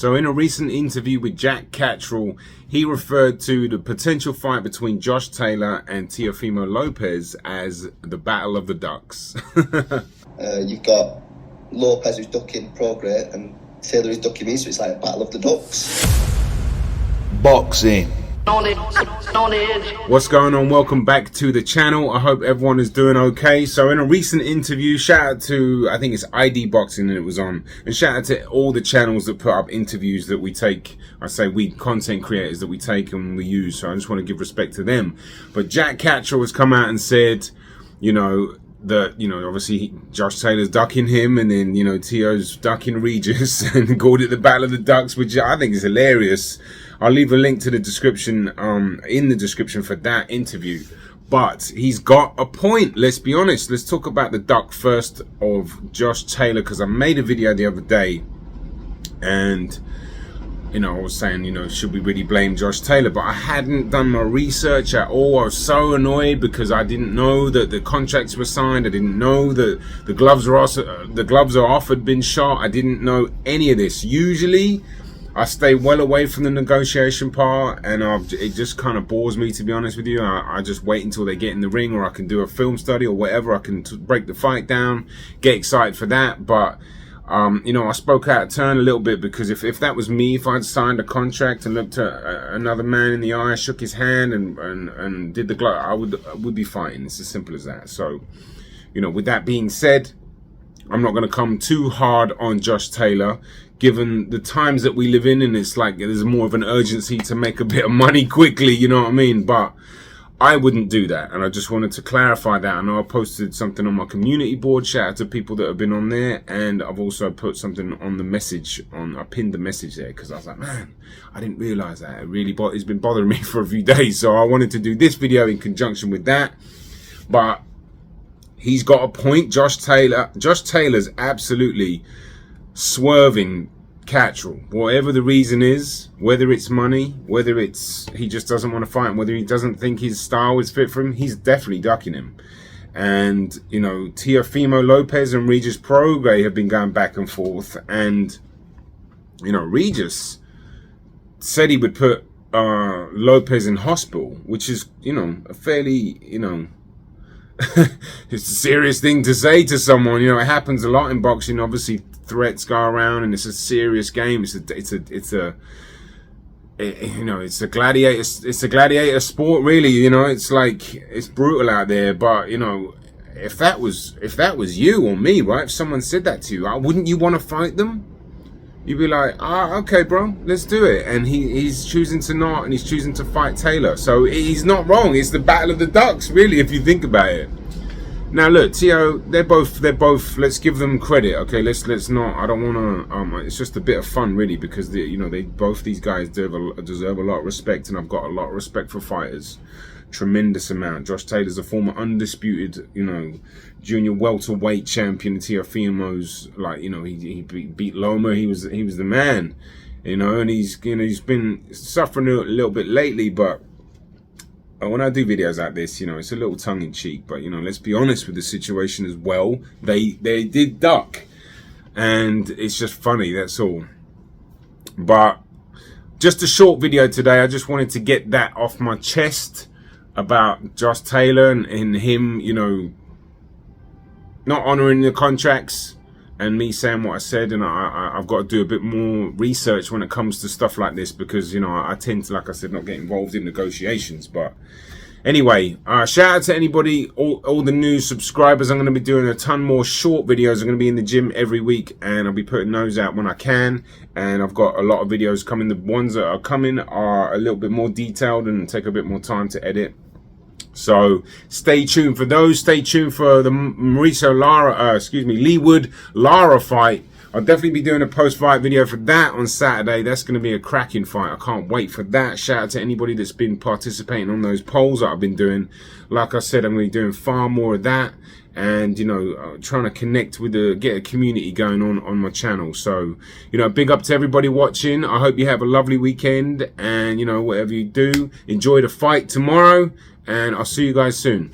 So in a recent interview with Jack Catterall, he referred to the potential fight between Josh Taylor and Teofimo Lopez as the Battle of the Ducks. You've got Lopez who's ducking Procreate and Taylor who's ducking me, so it's like a Battle of the Ducks. Boxing. What's going on? Welcome back to the channel. I hope everyone is doing okay. So in a recent interview, shout out to, I think it's IDboxing that it was on, and shout out to all the channels that put up interviews that we take. I say we content creators that we take and we use, so I just want to give respect to them. But Jack Catterall has come out and said, obviously Josh Taylor's ducking him, and then, Tio's ducking Regis, and called it the Battle of the Ducks, which I think is hilarious. I'll leave a link to the description, in the description for that interview. But he's got a point. Let's be honest. Let's talk about the duck first of Josh Taylor, because I made a video the other day, and I was saying, should we really blame Josh Taylor? But I hadn't done my research at all. I was so annoyed because I didn't know that the contracts were signed. I didn't know that the gloves are off, had been shot. I didn't know any of this. Usually, I stay well away from the negotiation part, and it just kind of bores me, to be honest with you. I just wait until they get in the ring, or I can do a film study or whatever. I can break the fight down, get excited for that. But I spoke out of turn a little bit, because if that was me, if I'd signed a contract and looked at another man in the eye, shook his hand and did the glove, I would be fighting. It's as simple as that. So, with that being said, I'm not going to come too hard on Josh Taylor, given the times that we live in, and it's like there's more of an urgency to make a bit of money quickly, you know what I mean? But I wouldn't do that, and I just wanted to clarify that. I know I posted something on my community board, shout out to people that have been on there, and I've also put something on the message, I pinned the message there, because I was like, man, I didn't realize that. It's been bothering me for a few days, so I wanted to do this video in conjunction with that. But he's got a point. Josh Taylor's absolutely swerving Catterall, whatever the reason is, whether it's money, whether it's he just doesn't want to fight him, whether he doesn't think his style is fit for him, he's definitely ducking him. And Teofimo Lopez and Regis Prograis have been going back and forth, and Regis said he would put Lopez in hospital, which is a fairly it's a serious thing to say to someone. It happens a lot in boxing. Obviously, threats go around, and it's a serious game. It's a gladiator sport, really. It's like, it's brutal out there. But if that was you or me, right? If someone said that to you, wouldn't you want to fight them? You'd be like, okay, bro, let's do it. And he's choosing to not, and he's choosing to fight Taylor. So he's not wrong. It's the Battle of the Ducks, really, if you think about it. Now, look, Tio, they're both. Let's give them credit, okay? Let's not. I don't want to. It's just a bit of fun, really, because these guys deserve a lot of respect, and I've got a lot of respect for fighters. Tremendous amount. Josh Taylor's a former undisputed, junior welterweight champion. Teofimo's he beat Loma. He was the man, and he's been suffering a little bit lately. But when I do videos like this, it's a little tongue in cheek. But let's be honest with the situation as well. They did duck, and it's just funny. That's all. But just a short video today. I just wanted to get that off my chest about Josh Taylor and him, not honouring the contracts, and me saying what I said. And I've got to do a bit more research when it comes to stuff like this, because I tend to, like I said, not get involved in negotiations. But anyway, shout out to anybody, all the new subscribers. I'm going to be doing a ton more short videos. I'm going to be in the gym every week, and I'll be putting those out when I can. And I've got a lot of videos coming. The ones that are coming are a little bit more detailed and take a bit more time to edit. So stay tuned for those. Stay tuned for the Lee Wood Lara fight. I'll definitely be doing a post-fight video for that on Saturday. That's going to be a cracking fight. I can't wait for that. Shout out to anybody that's been participating on those polls that I've been doing. Like I said, I'm going to be doing far more of that, and trying to connect with get a community going on my channel. So big up to everybody watching. I hope you have a lovely weekend, and whatever you do, enjoy the fight tomorrow, and I'll see you guys soon.